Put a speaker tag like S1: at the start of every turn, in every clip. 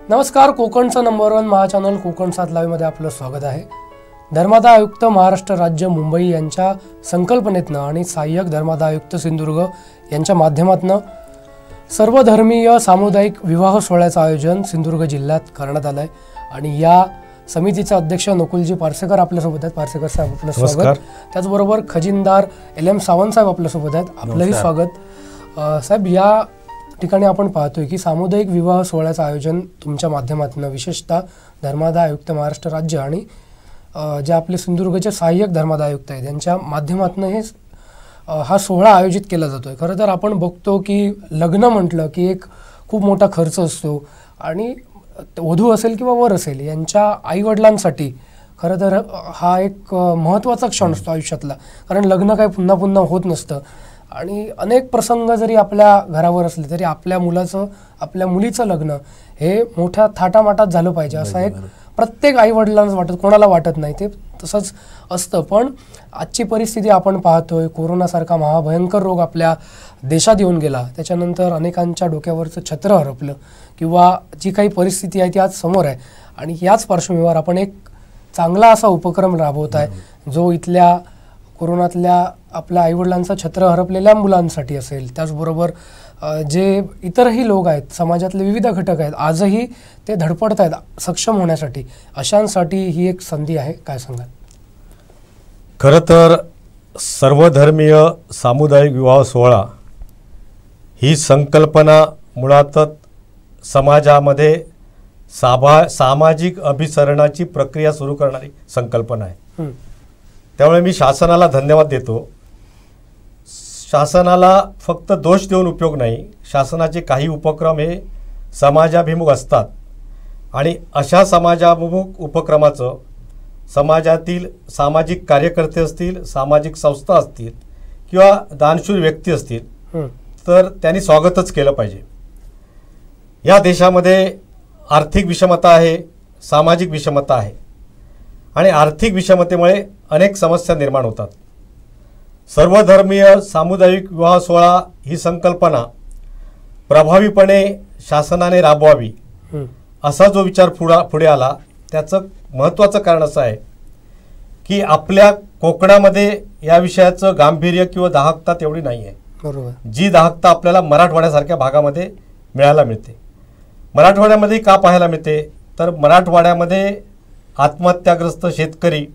S1: नमस्कार, कोकणचं नंबर 1 महा चॅनल कोकण 7 लाईव्हमध्ये आपलं स्वागत आहे. धर्मादाय आयुक्त महाराष्ट्र राज्य मुंबई यांच्या संकल्पनेतनं आणि सहाय्यक धर्मादाय आयुक्त सिंधुदुर्ग यांच्या माध्यमातून सर्वधर्मीय सामुदायिक विवाह सोहळ्याचं आयोजन सिंधुदुर्ग जिल्ह्यात करण्यात आलं आहे. आणि या समितीचे अध्यक्ष नकुलजी पारसेकर आपल्यासोबत आहेत. पारसेकर साहेब आपलं स्वागत. त्याचबरोबर खजिनदार LM सावंत साहेब आपल्यासोबत आहेत. आपलंही स्वागत. साहेब, या ठिकाणी आपण पाहतोय की सामुदायिक विवाह सोहळ्याचं आयोजन तुमच्या माध्यमातून विशेषतः धर्मादाय आयुक्त महाराष्ट्र राज्य आणि जे आपले सिंधुदुर्गचे सहाय्यक धर्मादाय आयुक्त आहेत यांच्या माध्यमातून हा सोहळा आयोजित केला जातोय. खरं तर आपण बघतो की लग्न म्हटलं की एक खूप मोठा खर्च असतो आणि वधू असेल किंवा वर असेल यांच्या आईवडिलांसाठी खरं तर हा एक महत्त्वाचा क्षण असतो आयुष्यातला. कारण लग्न काही पुन्हा पुन्हा होत नसतं आणि अनेक प्रसंग जरी आपल्या घरावर असले तरी आपल्या मुलाचं आपल्या मुलीचं लग्न हे मोठ्या थाटामाटात झालं पाहिजे असं एक प्रत्येक आईवडिलांना वाटत, कोणाला वाटत नाही, ते तसंच असतं. पण आजची परिस्थिती आपण पाहतोय, कोरोनासारखा महाभयंकर रोग आपल्या देशात येऊन गेला, त्याच्यानंतर अनेकांच्या डोक्यावरचं छत्र हरपलं किंवा जी काही परिस्थिती आहे ती आज समोर आहे. आणि याच पार्श्वभूमीवर आपण एक चांगला असा उपक्रम राबवत आहे जो इथल्या कोरोनातल्या आपल्या आईवडिलांचं छत्र हरपलेल्या मुलांसाठी असेल. त्याचबरोबर जे इतरही लोक आहेत, समाजातले विविध घटक आहेत, आजही ते धडपडत आहेत सक्षम होण्यासाठी, अशांसाठी ही एक संधी आहे. काय सांगाल?
S2: खरं तर सर्वधर्मीय सामुदायिक विवाह सोहळा ही संकल्पना मुळातच समाजामध्ये सामाजिक अभिसरणाची प्रक्रिया सुरू करणारी संकल्पना आहे. त्यामुळे मी शासनाला धन्यवाद देतो. शासनाला फक्त दोष देऊन उपयोग नाही. शासनाचे काही उपक्रम हे समाजाभिमुख असतात आणि अशा समाजाभिमुख उपक्रमाचं समाजातील सामाजिक कार्यकर्ते असतील, सामाजिक संस्था असतील किंवा दानशूर व्यक्ती असतील तर त्यांनी स्वागतच केलं पाहिजे. या देशामध्ये आर्थिक विषमता आहे, सामाजिक विषमता आहे आणि आर्थिक विषमतेमुळे अनेक समस्या निर्माण होतात. सर्वधर्मीय सामुदायिक विवाह सोहळा ही संकल्पना प्रभावीपणे शासनाने राबवावी असा जो विचार पुढे आला, त्याचं महत्त्वाचं कारण असं आहे की आपल्या कोकणामध्ये या विषयाचं गांभीर्य किंवा दाहकता तेवढी नाही आहे.
S1: बरोबर.
S2: जी दाहकता आपल्याला मराठवाड्यासारख्या भागामध्ये मिळायला मिळते. मराठवाड्यामध्ये का पाहायला मिळते तर मराठवाड्यामध्ये आत्महत्याग्रस्त शेतकरी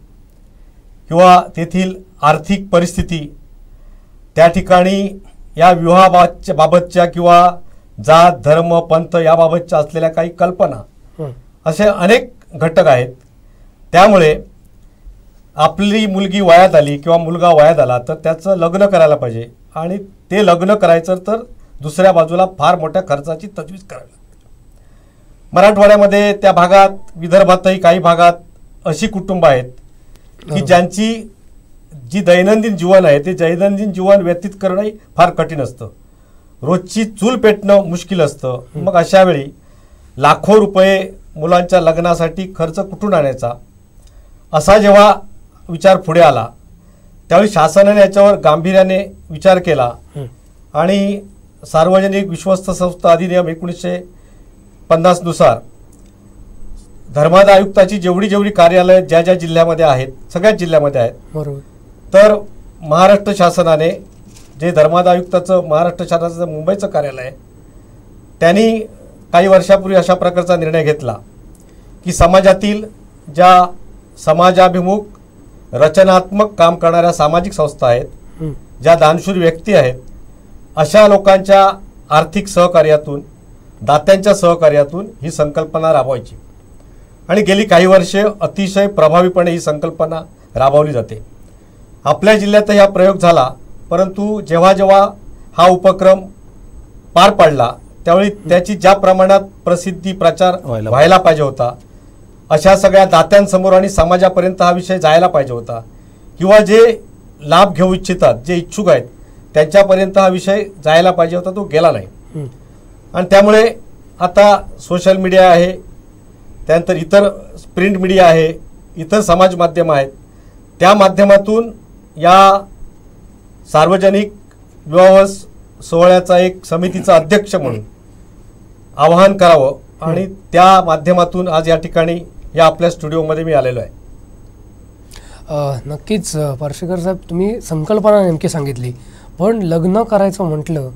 S2: किंवा तेथील आर्थिक परिस्थिती, त्या ठिकाणी या विवाहाबाबतच्या किंवा जात धर्म पंथ याबाबतच्या असलेल्या काही कल्पना, असे अनेक घटक आहेत. त्यामुळे आपली मुलगी वयात आली किंवा मुलगा वयात आला तर त्याचं लग्न करायला पाहिजे आणि ते लग्न करायचं तर दुसऱ्या बाजूला फार मोठ्या खर्चाची तजवीज करावी लागते. मराठवाड्यामध्ये त्या भागात, विदर्भातही काही भागात अशी कुटुंब आहेत की ज्यांची जी दैनंदिन जीवन आहे ते दैनंदिन जीवन व्यतीत करणंही फार कठीण असतं. रोजची चूल पेटणं मुश्किल असतं. मग अशा वेळी लाखो रुपये मुलांच्या लग्नासाठी खर्च कुठून आणायचा असा जेव्हा विचार पुढे आला त्यावेळी शासनाने याच्यावर गांभीर्याने विचार केला आणि सार्वजनिक विश्वस्त संस्था अधिनियम 1950 नुसार धर्मादाय आयुक्ताची जेवढी कार्यालय ज्या जिल्ह्यामध्ये आहेत, सगळ्याच जिल्ह्यामध्ये आहेत.
S1: बरोबर.
S2: तर महाराष्ट्र शासनाने जे धर्मादाय आयुक्ताचं महाराष्ट्र शासनाचं मुंबईचं कार्यालय आहे, त्यांनी काही वर्षापूर्वी अशा प्रकारचा निर्णय घेतला की समाजातील ज्या समाजाभिमुख रचनात्मक काम करणाऱ्या सामाजिक संस्था आहेत, ज्या दानशूर व्यक्ती आहेत, अशा लोकांच्या आर्थिक सहकार्यातून, दात्यांच्या सहकार्यातून ही संकल्पना राबवायची आणि गेली काही वर्षे अतिशय प्रभावीपणे ही संकल्पना राबवली जाते. आपल्या जिल्ह्यातही हा प्रयोग झाला, परंतु जेव्हा जेव्हा हा उपक्रम पार पडला त्यावेळी त्याची ज्या प्रमाणात प्रसिद्धी प्रचार व्हायला पाहिजे होता, अशा सगळ्या दात्यांसमोर आणि समाजापर्यंत हा विषय जायला पाहिजे होता किंवा जे लाभ घेऊ इच्छितात, जे इच्छुक आहेत त्यांच्यापर्यंत हा विषय जायला पाहिजे होता, तो गेला नाही. आणि त्यामुळे आता सोशल मीडिया आहे, त्यानंतर इतर प्रिंट मीडिया आहे, इतर समाज माध्यम आहेत, त्या माध्यमातून या सार्वजनिक विवाह सोहळ्याचा एक समितीचा अध्यक्ष म्हणून आवाहन करावं आणि त्या माध्यमातून आज या ठिकाणी या आपल्या स्टुडिओमध्ये मी आलेलो आहे.
S1: नक्कीच पार्सेकर साहेब, तुम्ही संकल्पना नेमकी सांगितली, पण लग्न करायचं म्हटलं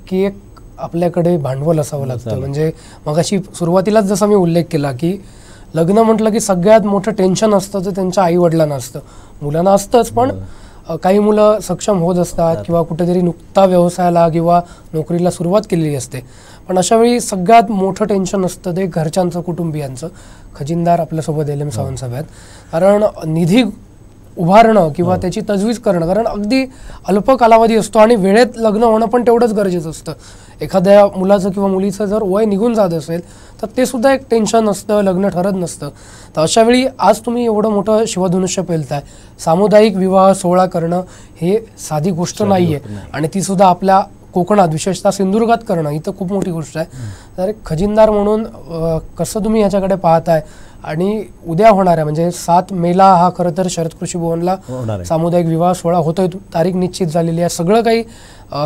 S1: की एक आपल्याकडे भांडवल असावं लागतं. म्हणजे मगाशी सुरुवातीलाच जसा मी उल्लेख केला की लग्न म्हटलं की सगळ्यात मोठं टेन्शन असतं ते त्यांच्या आई वडिलांना असतं. मुलांना असतंच, पण काही मुलं सक्षम होत असतात किंवा कुठेतरी नुकता व्यवसायाला किंवा नोकरीला सुरुवात केलेली असते, पण अशा वेळी सगळ्यात मोठं टेन्शन असतं ते घरच्यांचं, कुटुंबियांचं. खजिनदार आपल्यासोबत LM सावंत साहेब आहेत, कारण निधी उभारणं किंवा त्याची तजवीज करणं, कारण अगदी अल्प कालावधी असतो आणि वेळेत लग्न होणं पण तेवढंच गरजेचं असतं. एखाद्या मुलाचं किंवा मुलीचं जर वय निघून जात असेल तर ते सुद्धा एक टेन्शन असतं, लग्न ठरत नसतं. तर अशा वेळी आज तुम्ही एवढं मोठं शिवधनुष्य पेलताय. सामुदायिक विवाह सोहळा करणं हे साधी गोष्ट नाहीये, आणि ती सुद्धा आपल्या कोकणात, विशेषतः सिंधुदुर्गात करणं ही तर खूप मोठी गोष्ट आहे. तर एक खजिनदार म्हणून कसं तुम्ही याच्याकडे पाहताय, आणि उद्या होणाऱ्या म्हणजे 7 मेला हा खरं तर शरद कृषी भवनला सामुदायिक विवाह सोहळा होतोय, तारीख निश्चित झालेली आहे, सगळं काही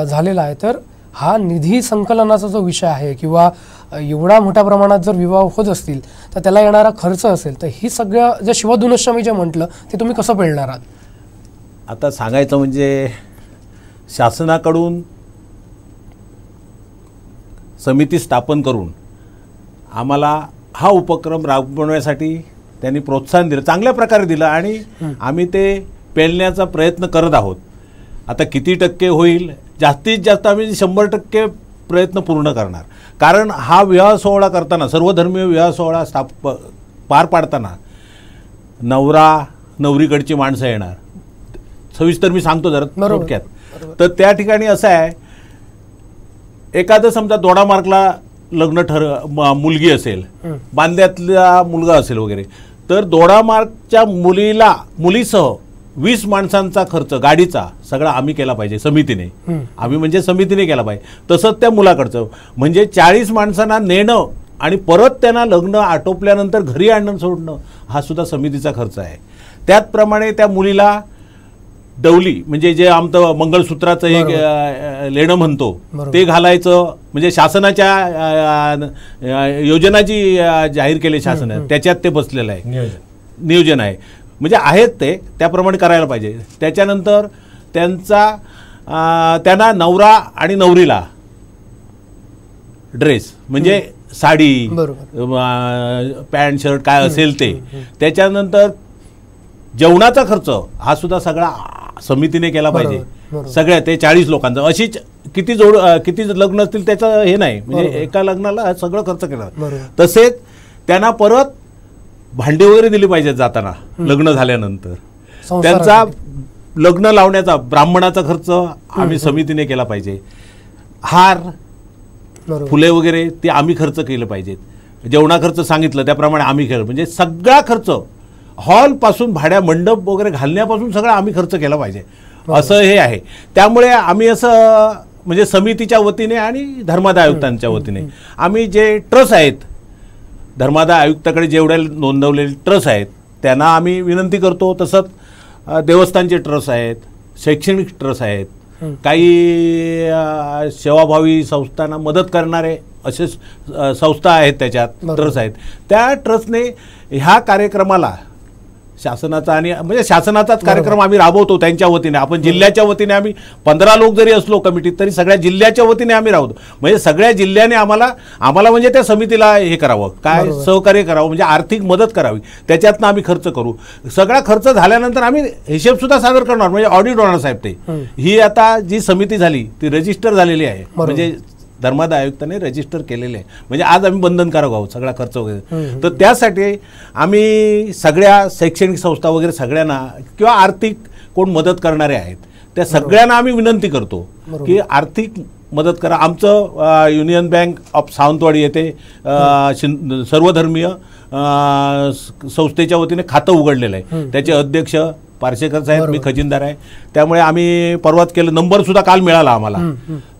S1: झालेलं आहे. तर हा निधी संकलनाचा जो विषय आहे किंवा एवढा मोठ्या प्रमाणात जर विवाह होत असतील तर त्याला येणारा खर्च असेल, तर ही सगळं जे शिवधनुष्य मी जे म्हटलं ते तुम्ही कसं पेलणार आहात?
S3: आता सांगायचं म्हणजे शासनाकडून समिती स्थापन करून आम्हाला हा उपक्रम राबवण्यासाठी त्यांनी प्रोत्साहन दिलं, चांगल्या प्रकारे दिलं, आणि आम्ही ते पेलण्याचा प्रयत्न करत आहोत. आता किती टक्के होईल, जास्तीत जास्त आम्ही 100% प्रयत्न पूर्ण करणार. कारण हा विवाह सोहळा करताना, सर्वधर्मीय विवाह सोहळा पार पाडताना नवरा नवरीकडची माणसं येणार. सविस्तर मी सांगतो जरा थोडक्यात. तर त्या ठिकाणी असं आहे, एखादं समजा दोडामार्गला लग्न मुलगी असेल, बांद्यातला मुलगा असेल वगैरे, तर दोडामार्गच्या मुलीसह 20 माणसांचा खर्च गाडीचा सगळा आम्ही केला पाहिजे समितीने. आम्ही म्हणजे समितीने केला पाहिजे. तसंच त्या मुलाकडचं म्हणजे 40 माणसांना नेणं आणि परत त्यांना लग्न आटोपल्यानंतर घरी आणणं सोडणं हा सुद्धा समितीचा खर्च आहे. त्याचप्रमाणे त्या मुलीला डवली म्हणजे जे आमचं मंगळसूत्राचं एक लेणं म्हणतो ते घालायचं, म्हणजे शासनाच्या योजना जी जाहीर केली शासनाने त्याच्यात ते बसलेलं आहे, नियोजन आहे. म्हणजे आहेत ते त्याप्रमाणे करायला पाहिजे. त्याच्यानंतर त्यांना नवरा आणि नवरीला ड्रेस म्हणजे साडी, पॅन्ट शर्ट काय असेल ते. त्याच्यानंतर जेवणाचा खर्च हा सुद्धा सगळा समितीने केला पाहिजे. सगळ्या ते 40 लोकांचा. अशीच किती लग्न असतील त्याचं हे नाही, म्हणजे एका लग्नाला सगळं खर्च केला. तसेच त्यांना परत भांडी वगैरे दिली पाहिजेत जाताना लग्न झाल्यानंतर. त्यांचा लग्न लावण्याचा ब्राह्मणाचा खर्च आम्ही समितीने केला पाहिजे. हार, फुले वगैरे ते आम्ही खर्च केलं पाहिजेत. जेवणा खर्च सांगितलं त्याप्रमाणे आम्ही केलं. म्हणजे सगळा खर्च हॉल पासून भाड्या मंडप वगैरे घालण्यापासून सगळं आम्ही खर्च केला पाहिजे असं हे आहे. त्यामुळे आम्ही असं म्हणजे समितीच्या वतीने आणि धर्मादाय आयुक्तांच्या वतीने आम्ही जे ट्रस्ट आहेत, धर्मादाय आयुक्ताकडे जेवढे नोंदवलेले ट्रस्ट आहेत त्यांना आम्ही विनंती करतो. तसंच देवस्थानचे ट्रस्ट आहेत, शैक्षणिक ट्रस्ट आहेत, काही सेवाभावी संस्थांना मदत करणारे असे संस्था आहेत, त्याच्यात ट्रस्ट आहेत. त्या ट्रस्टने ह्या कार्यक्रमाला शासनाचा आणि म्हणजे शासनाचाच कार्यक्रम आम्ही राबवतो त्यांच्या वतीने. आपण जिल्ह्याच्या वतीने आम्ही 15 लोक जरी असलो कमिटीत तरी सगळ्या जिल्ह्याच्या वतीने आम्ही राबवतो. म्हणजे सगळ्या जिल्ह्याने आम्हाला म्हणजे त्या समितीला हे करावं, काय सहकार्य करावं, म्हणजे आर्थिक मदत करावी. त्याच्यातनं आम्ही खर्च करू. सगळा खर्च झाल्यानंतर आम्ही हिशेब सुद्धा सादर करणार, म्हणजे ऑडिट होणार साहेब. ते ही आता जी समिती झाली ती रजिस्टर झालेली आहे, म्हणजे धर्मादाय आयुक्ताने रजिस्टर केलेले आहे. म्हणजे आज आम्ही बंधनकारक आहोत सगळा खर्च वगैरे. तर त्यासाठी आम्ही सगळ्या शैक्षणिक संस्था वगैरे सगळ्यांना किंवा आर्थिक कोण मदत करणारे आहेत त्या सगळ्यांना आम्ही विनंती करतो की आर्थिक मदत करा. आमचं युनियन बँक ऑफ सावंतवाडी येथे सर्वधर्मीय संस्थेच्या वतीने खातं उघडलेलं आहे. त्याचे अध्यक्ष पार्सेकर साहेब, मी खजिनदार आहे. त्यामुळे आम्ही परवाच केलं, नंबर सुद्धा काल मिळाला आम्हाला.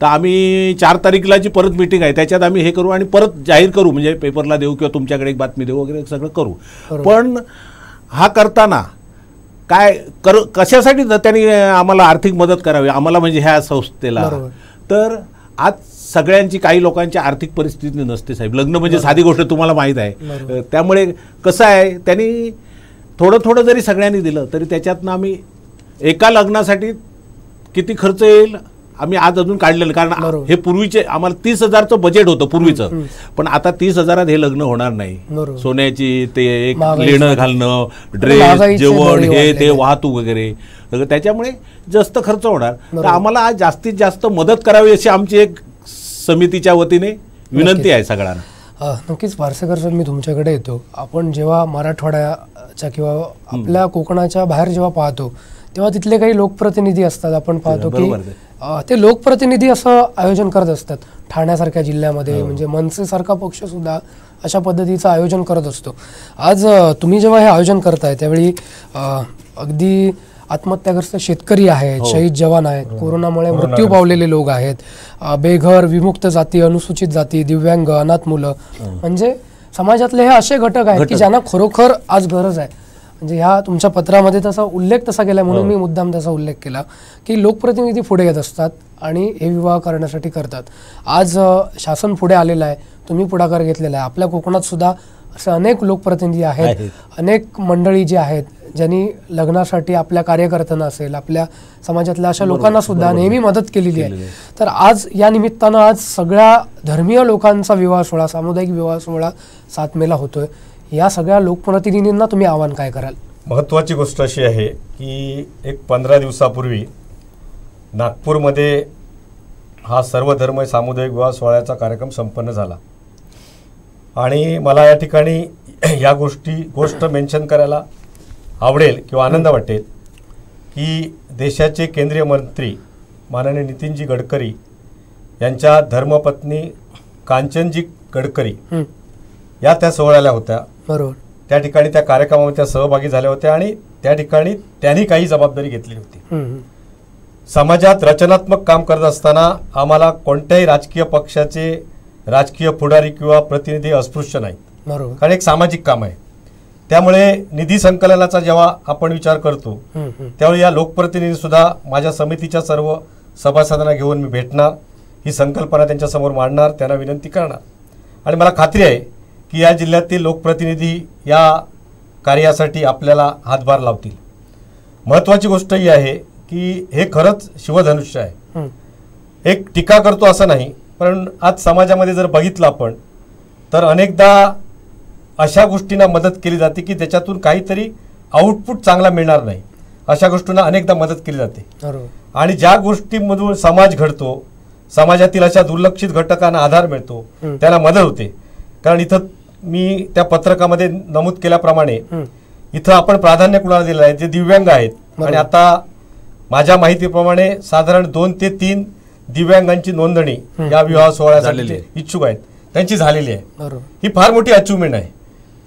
S3: तर आम्ही 4 तारीखला जी परत मीटिंग आहे त्याच्यात आम्ही हे करू आणि परत जाहीर करू, म्हणजे पेपरला देऊ किंवा तुमच्याकडे एक बातमी देऊ वगैरे सगळं करू. पण हा करताना काय कशासाठी त्यांनी आम्हाला आर्थिक मदत करावी आम्हाला, म्हणजे ह्या संस्थेला. तर आज सगळ्यांची, काही लोकांची आर्थिक परिस्थिती नसते साहेब. लग्न म्हणजे साधी गोष्ट, तुम्हाला माहीत आहे. त्यामुळे कसं आहे, त्यांनी थोडं थोडं जरी सगळ्यांनी दिलं तरी त्याच्यातनं आम्ही एका लग्नासाठी किती खर्च येईल आम्ही आज अजून काढलेलं. कारण हे पूर्वीचे आम्हाला 30,000चं बजेट होतं पूर्वीचं, पण आता 30,000 हे लग्न होणार नाही. सोन्याची ते एक लेणं घालणं, ड्रेस, जेवण, हे ते वाहतूक वगैरे, त्याच्यामुळे जास्त खर्च होणार. तर आम्हाला आज जास्तीत जास्त मदत करावी अशी आमची एक समितीच्या वतीने विनंती आहे सगळ्यांना.
S1: नक्कीच पार्सेकर सर, मी तुमच्याकडे येतो. आपण जेव्हा मराठवाड्याच्या किंवा आपल्या कोकणाच्या बाहेर जेव्हा पाहतो तेव्हा तिथले काही लोकप्रतिनिधी असतात. आपण पाहतो की ते लोकप्रतिनिधी असं आयोजन करत असतात. ठाण्यासारख्या जिल्ह्यामध्ये म्हणजे मनसेसारखा पक्ष सुद्धा अशा पद्धतीचं आयोजन करत असतो. आज तुम्ही जेव्हा हे आयोजन करताय त्यावेळी अगदी आत्महत्याग्रस्त शेतकरी आहेत, शहीद जवान आहेत, कोरोनामुळे मृत्यू पावलेले लोक आहेत, बेघर, विमुक्त जाती, अनुसूचित जाती, दिव्यांग, अनाथ मुलं, म्हणजे समाजातले हे असे घटक आहेत की ज्यांना खरोखर आज गरज आहे. म्हणजे ह्या तुमच्या पत्रामध्ये तसा उल्लेख तसा केला म्हणून मी मुद्दाम तसा उल्लेख केला की लोकप्रतिनिधी पुढे येत असतात आणि हे विवाह करण्यासाठी करतात. आज शासन पुढे आलेलं आहे, तुम्ही पुढाकार घेतलेला आहे. आपल्या कोकणात सुद्धा असे अनेक लोकप्रतिनिधी आहेत, अनेक मंडळी जी आहेत ज्यांनी लग्नासाठी आपल्या कार्यकर्त्यांना असेल, आपल्या समाजातल्या अशा लोकांना सुद्धा नेहमी मदत केलेली आहे. तर आज या निमित्तानं आज सगळ्या धर्मीय लोकांचा विवाह सोहळा, सामुदायिक विवाह सोहळा 7 मेला होतोय. या सगळ्या लोकप्रतिनिधींना तुम्ही आवाहन काय कराल?
S2: महत्त्वाची गोष्ट अशी आहे की एक 15 दिवसापूर्वी नागपूरमध्ये हा सर्वधर्म सामुदायिक विवाह सोहळ्याचा कार्यक्रम संपन्न झाला आणि मला या ठिकाणी या गोष्ट मेन्शन करायला आवडेल किंवा आनंद वाटेल की देशाचे केंद्रीय मंत्री माननीय नितीनजी गडकरी यांच्या धर्मपत्नी कांचनजी गडकरी या त्या सोहळ्याला होत्या.
S1: बरोबर.
S2: त्या ठिकाणी त्या कार्यक्रमामध्ये त्या सहभागी झाल्या होत्या आणि त्या ठिकाणी त्यांनी काही जबाबदारी घेतली होती. समाजात रचनात्मक काम करत असताना आम्हाला कोणत्याही राजकीय पक्षाचे राजकीय पुढारी किंवा प्रतिनिधी अस्पृश्य नाहीत.
S1: बरोबर.
S2: कारण एक सामाजिक काम आहे. त्यामुळे निधी संकलनाचा जेव्हा आपण विचार करतो त्यावेळी या लोकप्रतिनिधी सुद्धा माझ्या समितीच्या सर्व सभासदांना घेऊन मी भेटणार, ही संकल्पना त्यांच्यासमोर मांडणार, त्यांना विनंती करणार आणि मला खात्री आहे की या जिल्ह्यातील लोकप्रतिनिधी या कार्यासाठी आपल्याला हातभार लावतील. महत्त्वाची गोष्ट ही आहे की हे खरंच शिवधनुष्य आहे. एक टीका करतो असं नाही, पण आज समाजामध्ये जर बघितलं आपण तर अनेकदा अशा गोष्टींना मदत केली जाते की त्याच्यातून काहीतरी आउटपुट चांगला मिळणार नाही. अशा गोष्टींना अनेकदा मदत केली जाते आणि ज्या गोष्टींमधून समाज घडतो, समाजातील अशा दुर्लक्षित घटकांना आधार मिळतो, त्यांना मदत होते. कारण इथं मी त्या पत्रकामध्ये नमूद केल्याप्रमाणे इथं आपण प्राधान्य कुणाला दिलेलं आहे, जे दिव्यांग आहेत आणि आता माझ्या माहितीप्रमाणे साधारण 2 ते 3 दिव्यांगांची नोंदणी या विवाह सोहळ्यासाठी इच्छुक आहेत त्यांची झालेली आहे. ही फार मोठी अचिव्हमेंट आहे.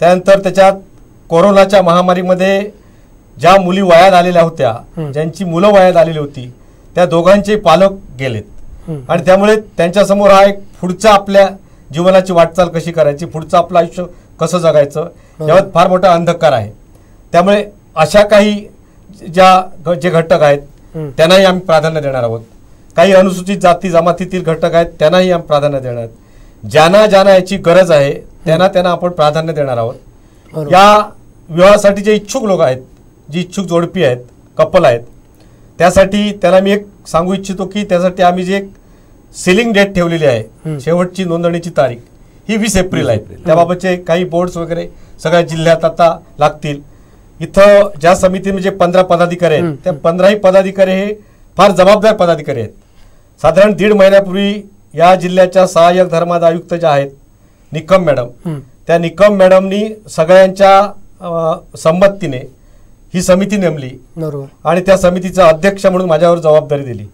S2: त्यानंतर त्याच्यात कोरोनाच्या महामारीमध्ये ज्या मुली वयात आलेल्या होत्या, ज्यांची मुलं वयात आलेली होती, त्या दोघांचे पालक गेलेत आणि त्यामुळे त्यांच्यासमोर हा एक पुढच्या आपल्या जीवनाची वाटचाल कशी करायची, पुढचं आपलं आयुष्य कसं जगायचं, यावर फार मोठा अंधकार आहे. त्यामुळे अशा काही जे घटक आहेत त्यांनाही आम्ही प्राधान्य देणार आहोत. काही अनुसूचित जाती जमातीतील घटक आहेत त्यांनाही आम्ही प्राधान्य देणार आहोत. ज्यांना ज्यांना याची गरज आहे त्यांना आपण प्राधान्य देणार आहोत. या विवाहासाठी जे इच्छुक लोक आहेत, जी इच्छुक जोडपी आहेत, कपल आहेत, त्यासाठी त्यांना मी एक सांगू इच्छितो की त्यासाठी आम्ही जे एक सेलिंग डेट ठेवलेली आहे, शेवटची नोंदणीची तारीख ही 20 एप्रिल आहे. त्याबाबतचे काही बोर्ड्स वगैरे सगळ्या जिल्ह्यात आता लागतील. इथं ज्या समितीमध्ये 15 पदाधिकारी आहेत त्या 15ही पदाधिकारी हे फार जबाबदार पदाधिकारी आहेत. साधारण 1.5 महिन्यापूर्वी या जिल्ह्याच्या सहाय्यक धर्मादाय आयुक्त ज्या आहेत निकम मॅडम, त्या निकम मॅडमनी सगळ्यांच्या संमतीने ही समिती नेमली आणि त्या समितीचा अध्यक्ष म्हणून माझ्यावर जबाबदारी दिली.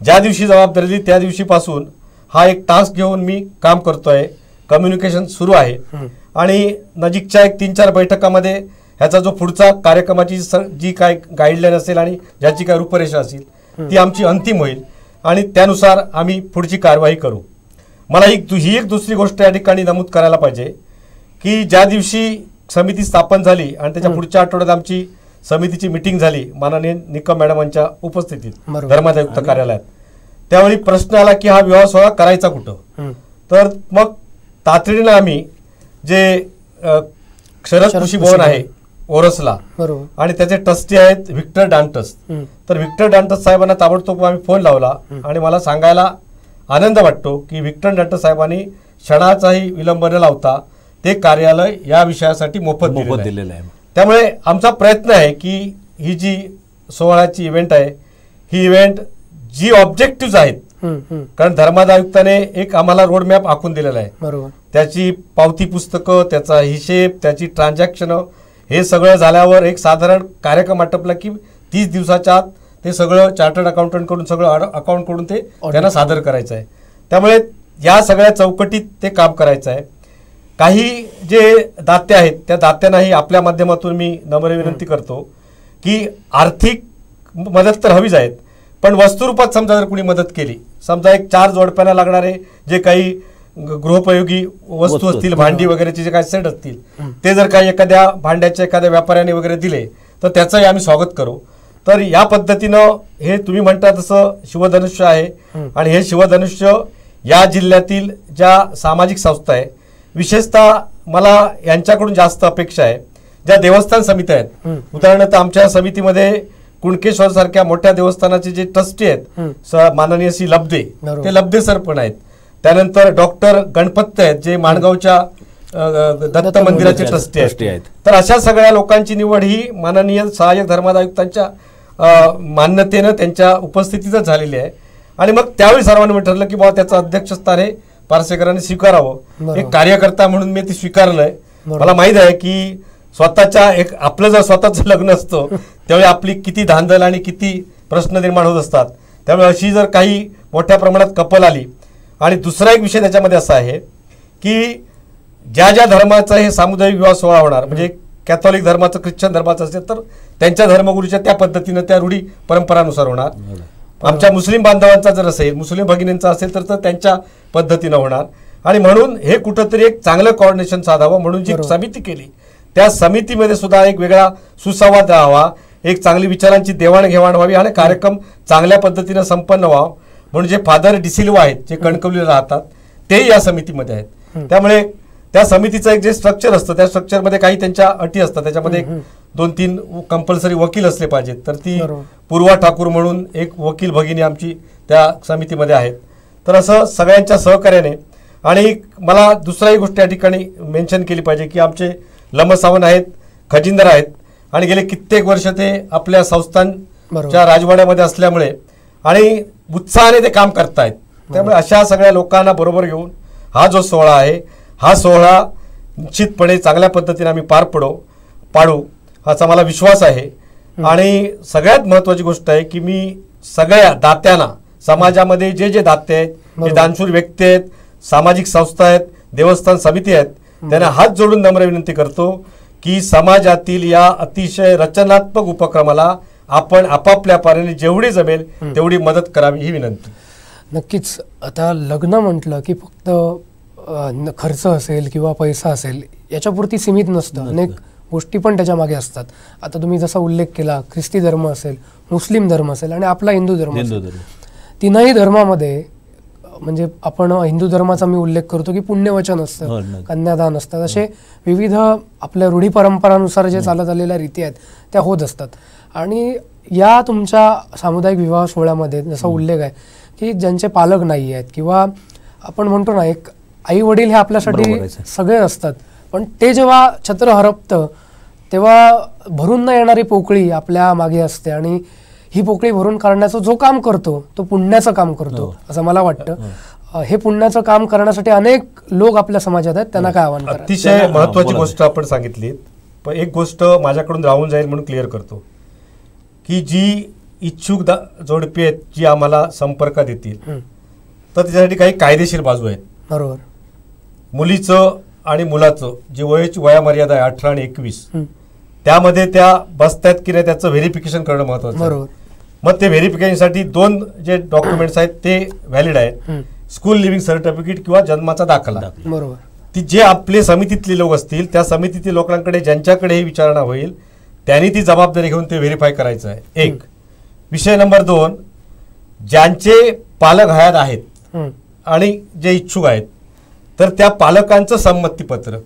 S2: ज्या दिवशी जबाबदारी दिली त्या दिवशीपासून हा एक टास्क घेऊन मी काम करतोय. कम्युनिकेशन सुरू आहे आणि नजीकच्या एक 3-4 बैठकामध्ये ह्याचा जो पुढचा कार्यक्रमाची जी काय गाईडलाईन असेल आणि ज्याची काय रूपरेषा असेल ती आमची अंतिम होईल आणि त्यानुसार आम्ही पुढची कारवाई करू. मला ही एक दुसरी गोष्ट या ठिकाणी नमूद करायला पाहिजे की ज्या दिवशी समिती स्थापन झाली आणि त्याच्या पुढच्या आठवड्यात आमची समितीची मिटिंग झाली माननीय निकम मॅडमांच्या उपस्थितीत धर्मादाय आयुक्त कार्यालयात, त्यावेळी प्रश्न आला की हा विवाह सोहळा करायचा कुठं. तर मग तातडीनं आम्ही जे शरद कृषी भवन आहे ओरसला आणि त्याचे ट्रस्टी आहेत व्हिक्टर डांटस. तर व्हिक्टर डांटस साहेबांना ताबडतोब आम्ही फोन लावला आणि मला सांगायला आनंद वाटतो की व्हिक्टर डांटस साहेबांनी क्षणाचाही विलंब न लावता ते कार्यालय या विषयासाठी मोफत दिलेलं आहे. त्यामुळे आमचा प्रयत्न आहे की ही जी सोहळ्याची इव्हेंट आहे ही इव्हेंट जी ऑब्जेक्टिव्ह आहेत, कारण धर्मादाय आयुक्ताने एक आम्हाला रोड मॅप आखून दिलेला आहे. त्याची पावती पुस्तकं, त्याचा हिशेब, त्याची ट्रान्झॅक्शन हे सगळं झाल्यावर एक साधारण कार्यक्रम आटपला की 30 दिवसाच्या आत ते सगळं चार्टर्ड अकाउंटंट कडून सगळं अकाउंट कडून ते त्यांना सादर करायचं आहे. त्यामुळे या सगळ्या चौकटीत ते काम करायचं आहे. काही जे दाते आहेत त्या दात्यांनाही आपल्या माध्यमातून मी नम्र विनंती करतो की आर्थिक मदत तर हवीच आहेत, पण वस्तुरूपात समजा जर कुणी मदत केली, समजा एक 4 जोडप्यांना लागणारे जे काही गृहोपयोगी वस्तू असतील, भांडी वगैरेचे जे काही सेट असतील, ते जर काही एखाद्या भांड्याच्या एखाद्या व्यापाऱ्याने वगैरे दिले तर त्याचंही आम्ही स्वागत करू. तर या पद्धतीनं हे तुम्ही म्हणता तसं शिवधनुष्य आहे आणि हे शिवधनुष्य या जिल्ह्यातील ज्या सामाजिक संस्था आहे, विशेषतः मला यांच्याकडून जास्त अपेक्षा आहे ज्या देवस्थान समित्या आहेत. उदाहरणार्थ आमच्या समितीमध्ये कुणकेश्वर सारख्या मोठ्या देवस्थानाचे जे ट्रस्टी आहेत माननीय श्री लब्धे, ते लब्धे सर पण आहेत. त्यानंतर डॉक्टर गणपत्य आहेत जे माणगावच्या दत्त मंदिराचे ट्रस्टी आहेत. तर अशा सगळ्या लोकांची निवड ही माननीय सहाय्यक धर्मादाय आयुक्तांच्या मान्यतेनं त्यांच्या उपस्थितीतच झालेली आहे. आणि मग त्यावेळी सर्वांनी ठरलं की बाबा त्याचं अध्यक्षस्थान हे पारसेकरांनी स्वीकारावं. एक कार्यकर्ता म्हणून मी ते स्वीकारलंय. मला माहित आहे की स्वतःच्या एक आपलं जर स्वतःचं लग्न असतं त्यावेळी आपली किती धांदल आणि किती प्रश्न निर्माण होत असतात. त्यामुळे अशी जर काही मोठ्या प्रमाणात कपल आली. आणि दुसरा एक विषय त्याच्यामध्ये असा आहे की ज्या ज्या धर्माचा हे सामुदायिक विवाह सोहळा होणार, म्हणजे कॅथॉलिक धर्माचं, ख्रिश्चन धर्माचं असेल तर त्यांच्या धर्मगुरूच्या त्या पद्धतीनं त्या रूढी परंपरानुसार होणार. आमच्या मुस्लिम बांधवांचा जर असेल, मुस्लिम भगिनींचा असेल तर त्यांच्या पद्धतीनं होणार. आणि म्हणून हे कुठंतरी एक चांगलं कोऑर्डिनेशन साधावं म्हणून जी समिती केली, त्या समितीमध्ये सुद्धा एक वेगळा सुसंवाद राहावा, एक चांगली विचारांची देवाणघेवाण व्हावी आणि कार्यक्रम चांगल्या पद्धतीनं संपन्न व्हावा. म्हणून जे फादर डिसिल्वा आहेत जे कणकवलीला राहतात तेही या समितीमध्ये आहेत. त्यामुळे त्या समितीचं एक जे स्ट्रक्चर असतं त्या स्ट्रक्चरमध्ये काही त्यांच्या अटी असतात. त्याच्यामध्ये 2-3 कंपल्सरी वकील असले पाहिजेत. तर ती पूर्वा ठाकूर म्हणून एक वकील भगिनी आमची त्या समितीमध्ये आहेत. तर असं सगळ्यांच्या सहकार्याने. आणि मला दुसराही गोष्ट या ठिकाणी मेन्शन केली पाहिजे की आमचे लमसावंत आहेत, खजिंदर आहेत आणि गेले कित्येक वर्ष ते आपल्या संस्थांच्या राजवाड्यामध्ये असल्यामुळे आणि उत्साहाने ते काम करतायत. त्यामुळे अशा सगळ्या लोकांना बरोबर घेऊन हा जो सोहळा आहे हा सोहळा निश्चितपणे चांगल्या पद्धतीने आम्ही पाडू हाचा मला विश्वास आहे. आणि सगळ्यात महत्त्वाची गोष्ट आहे की मी सगळ्या दात्यांना, समाजामध्ये जे जे दाते आहेत, जे दानशूर व्यक्ती आहेत, सामाजिक संस्था आहेत, देवस्थान समिती आहेत, त्यांना हात जोडून नम्र विनंती करतो की समाजातील या अतिशय रचनात्मक उपक्रमाला आपण आपापल्या पाऱ्याने जेवढी जमेल तेवढी मदत करावी ही विनंती.
S1: नक्कीच. आता लग्न म्हटलं की फक्त खर्च असेल किंवा पैसा असेल याच्यापुरती सीमित नसतं, अनेक गोष्टी पण त्याच्या मागे असतात. आता तुम्ही जसा उल्लेख केला, ख्रिस्ती धर्म असेल, मुस्लिम धर्म असेल आणि आपला हिंदू धर्म असेल, तीनही धर्मामध्ये म्हणजे आपण हिंदू धर्माचा मी उल्लेख करतो की पुण्यवचन असतं, कन्यादान असतात, असे विविध आपल्या रूढी परंपरानुसार जे चालत आलेल्या रीती आहेत त्या होत असतात. आणि या तुमच्या सामुदायिक विवाह सोहळ्यामध्ये जसा उल्लेख आहे की ज्यांचे पालक नाही आहेत किंवा आपण म्हणतो ना एक आई वडील हे आपल्यासाठी सगळे असतात, पण ते जेव्हा छत्र हरपतं तेव्हा भरून न येणारी पोकळी आपल्या मागे असते आणि ही पोकळी भरून काढण्याचं जो काम करतो तो पुण्याचं काम करतो असं मला वाटतं. हे पुण्याचं काम करण्यासाठी अनेक लोक आपल्या समाजात आहेत, त्यांना काय आव्हान करा?
S2: अतिशय महत्वाची गोष्ट आपण सांगितली. पण एक गोष्ट माझ्याकडून राहून जाईल म्हणून क्लिअर करतो की जी इच्छुक जोडपी आहेत जी आम्हाला संपर्कात येतील तर त्याच्यासाठी काही कायदेशीर बाजू आहेत.
S1: बरोबर.
S2: मुलीचं आणि मुलाचं जी वयामर्यादा आहे 18 आणि 21 त्यामध्ये त्या बसतात की नाही त्याचं व्हेरिफिकेशन करणं महत्वाचं आहे. मग ते व्हेरिफिकेशनसाठी 2 जे डॉक्युमेंट्स आहेत ते व्हॅलिड आहेत, स्कूल लिव्हिंग सर्टिफिकेट किंवा जन्माचा दाखला.
S1: बरोबर.
S2: ती जे आपले समितीतले लोक असतील त्या समितीतील लोकांकडे ज्यांच्याकडे ही विचारणा होईल त्यांनी ती जबाबदारी घेऊन ते व्हेरीफाय करायचं आहे. एक विषय. नंबर 2, ज्यांचे पालक हयात आहेत
S1: हं.
S2: आणि जे इच्छुक आहेत, तर त्या पालकांचं संमतीपत्र,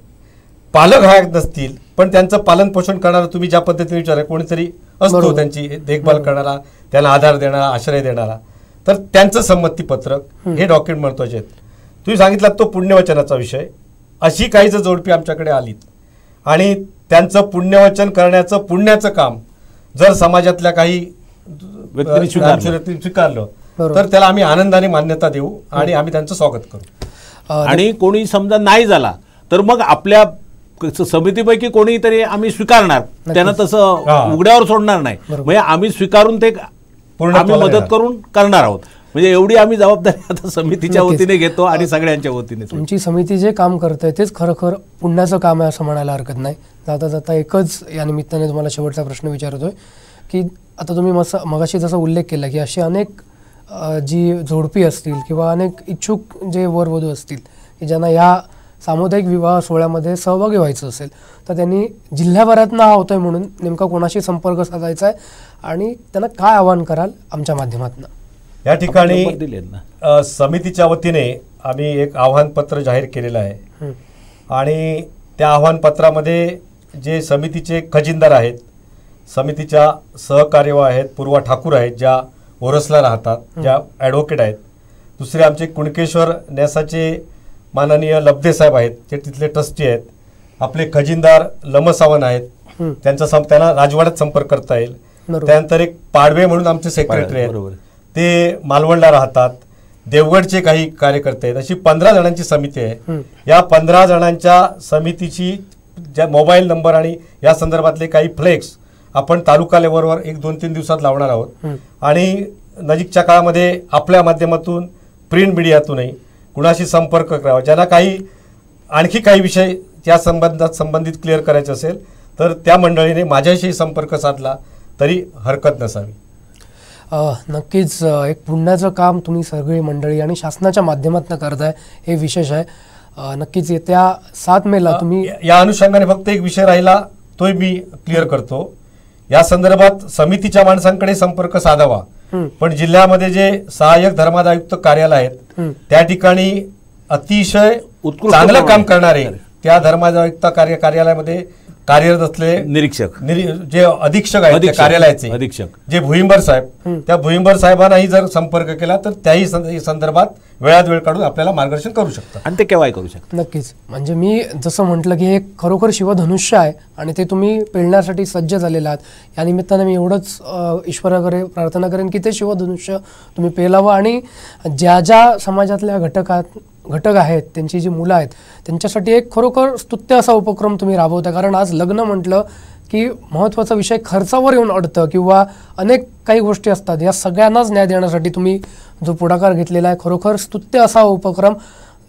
S2: पालक हयात नसतील पण त्यांचं पालन पोषण करणारा, तुम्ही ज्या पद्धतीने विचार कोणीतरी असतो
S1: बरोबर.
S2: त्यांची देखभाल करणारा, त्यांना आधार देणारा, आश्रय देणारा, तर त्यांचं संमतीपत्रक हे डॉक्युमेंट महत्वाचे आहेत. तुम्ही सांगितलं तो पुण्यवचनाचा विषय, अशी काही जर जोडपी आमच्याकडे आलीत आणि त्यांचं पुण्यवचन करण्याचं पुण्याचं काम जर समाजातल्या काही
S3: व्यक्तींनी
S2: स्वीकारलं
S1: बरोबर.
S2: तर त्याला आम्ही आनंदाने मान्यता देऊ आणि आम्ही त्यांचं स्वागत करू.
S3: आणि कोणी समजा नाही झाला तर मग आपल्या समितीपैकी कोणीतरी आम्ही स्वीकारणार, त्यांना तसं
S2: हा.
S3: उघड्यावर सोडणार नाही.
S1: बरोबर.
S3: म्हणजे आम्ही स्वीकारून ते
S2: पूर्ण
S3: आम्ही
S2: पालन
S3: मदत
S2: करणार.
S3: करून करणार आहोत. म्हणजे एवढी आम्ही जबाबदारी आता समितीच्या
S1: नक्कीच.
S3: वतीने घेतो आणि सगळ्यांच्या वतीने.
S1: तुमची समिती जे काम करते तेच खरोखर पुण्याचं काम आहे असं म्हणायला हरकत नाही. जाता जाता एकच या निमित्ताने तुम्हाला शेवटचा प्रश्न विचारतोय की आता तुम्ही मगाशी जसा उल्लेख केला की अशी अनेक जी जोडपी असतील किंवा अनेक इच्छुक जे वरवधू असतील की ज्यांना या सामुदायिक विवाह सोहळ्यामध्ये सहभागी व्हायचं असेल, तर त्यांनी जिल्ह्याभरातनं हा होतोय म्हणून नेमका कोणाशी संपर्क साधायचा आहे आणि त्यांना काय आवाहन कराल आमच्या माध्यमातून?
S2: या ठिकाणी
S3: आपण दिले ना.
S2: समितीच्या वतीने आम्ही एक आव्हानपत्र जाहीर केलेलं आहे
S1: हं.
S2: आणि त्या आव्हानपत्रामध्ये जे समितीचे खजिनदार आहेत, समितीच्या सहकार्यवाह आहेत, पूर्वा ठाकूर आहेत ज्या ओरसला राहतात, ज्या ॲडव्होकेट आहेत, दुसरे आमचे कुणकेश्वर न्यासाचे माननीय लब्धे साहेब आहेत जे तिथले ट्रस्टी आहेत, आपले खजिनदार लमसावन आहेत, त्यांना राजवाड्यात संपर्क करता येईल.
S1: बरोबर.
S2: त्यानंतर एक पाडवे म्हणून आमचे सेक्रेटरी आहेत,
S3: बरोबर.
S2: ते मालवणला राहतात, देवगडचे काही कार्यकर्ते आहेत, अशी 15 जणांची समिती आहे. या 15 जणांच्या समितीची ज्या मोबाईल नंबर आणि या संदर्भातले काही फ्लेक्स आपण तालुका लेवलवर 1-2-3 दिवसात लावणार आहोत आणि नजीकच्या काळामध्ये आपल्या माध्यमातून प्रिंट मीडियातूनही कुणाशी संपर्क करावा, ज्यांना काही आणखी काही विषय त्या संबंधित क्लिअर करायचे असेल तर त्या मंडळीने माझ्याशी संपर्क साधला तरी हरकत नसावी.
S1: नक्कीच एक पुण्याचं काम तुम्ही सगळी मंडळी आणि शासनाच्या माध्यमातून करताय हे विशेष आहे. नक्कीच येत्या 7 मेला तुम्ही
S2: या अनुषंगाने फक्त एक विषय राहिला तोही मी क्लिअर करतो. या संदर्भात समितीच्या माणसांकडे संपर्क साधावा, पण जिल्ह्यामध्ये जे सहाय्यक धर्मादायुक्त कार्यालय आहेत त्या ठिकाणी अतिशय
S3: उत्कृष्ट
S2: चांगलं काम करणारे त्या धर्मादायुक्त कार्यालयामध्ये कार्यरत असलेले
S3: निरीक्षक
S2: जे अधीक्षक आहेत त्या कार्यालयाचे
S3: अधीक्षक
S2: जे भुईंबर साहेब, त्या भुईंबर साहेबांनाही जर संपर्क केला तर त्याही संदर्भात वेळात वेळ काढून आपल्याला मार्गदर्शन करू शकतात
S3: आणि ते केव्हाही करू शकतात.
S1: नक्कीच. म्हणजे मी जसं म्हटलं की हे खरोखर शिवधनुष्य आहे आणि ते तुम्ही पेलण्यासाठी सज्ज झालेला आहात. या निमित्ताने मी एवढंच ईश्वराकडे प्रार्थना करेन की ते शिवधनुष्य तुम्ही पेलावं आणि ज्या ज्या समाजातल्या घटक आहेत त्यांची जी मुलं आहेत त्यांच्यासाठी एक खरोखर स्तुत्य असा उपक्रम तुम्ही राबवता. कारण आज लग्न म्हटलं की महत्त्वाचा विषय खर्चावर येऊन अडतं किंवा अनेक काही गोष्टी असतात. या सगळ्यांनाच न्याय देण्यासाठी तुम्ही जो पुढाकार घेतलेला आहे खरोखर स्तुत्य असा उपक्रम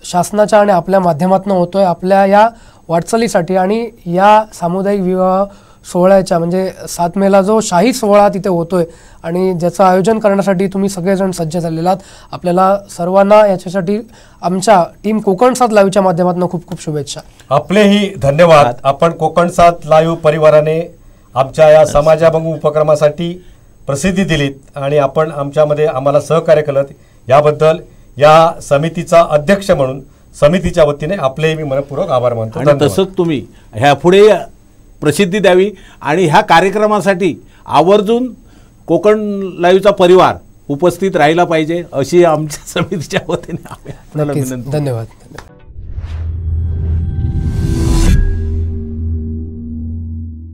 S1: शासनाच्या आणि आपल्या माध्यमातून होतोय. आपल्या या वाटचालीसाठी आणि या सामुदायिक विवाह सोहळ्याच्या म्हणजे 7 मेला जो शाही सोहळा तिथे होतोय आणि ज्याचं आयोजन करण्यासाठी तुम्ही सगळेजण सज्ज झालेला आहात. आपल्याला सर्वांना याच्यासाठी आमच्या टीम कोकण 7 लाईव्हच्या माध्यमातून खूप खूप शुभेच्छा.
S2: आपलेही धन्यवाद. आपण कोकण 7 लाईव्ह परिवाराने आमच्या या समाजाभंग उपक्रमासाठी प्रसिद्धी दिलीत आणि आपण आमच्यामध्ये आम्हाला सहकार्य केलं याबद्दल या समितीचा अध्यक्ष म्हणून समितीच्या वतीने आपलेही मी मनपूर्वक आभार मानतो.
S3: आणि तसंच तुम्ही ह्या पुढे प्रसिद्धी द्यावी आणि ह्या कार्यक्रमासाठी आवर्जून कोकण लाईव्हचा परिवार उपस्थित राहिला पाहिजे अशी आमच्या समितीच्या वतीने
S1: नक्कीच. धन्यवाद.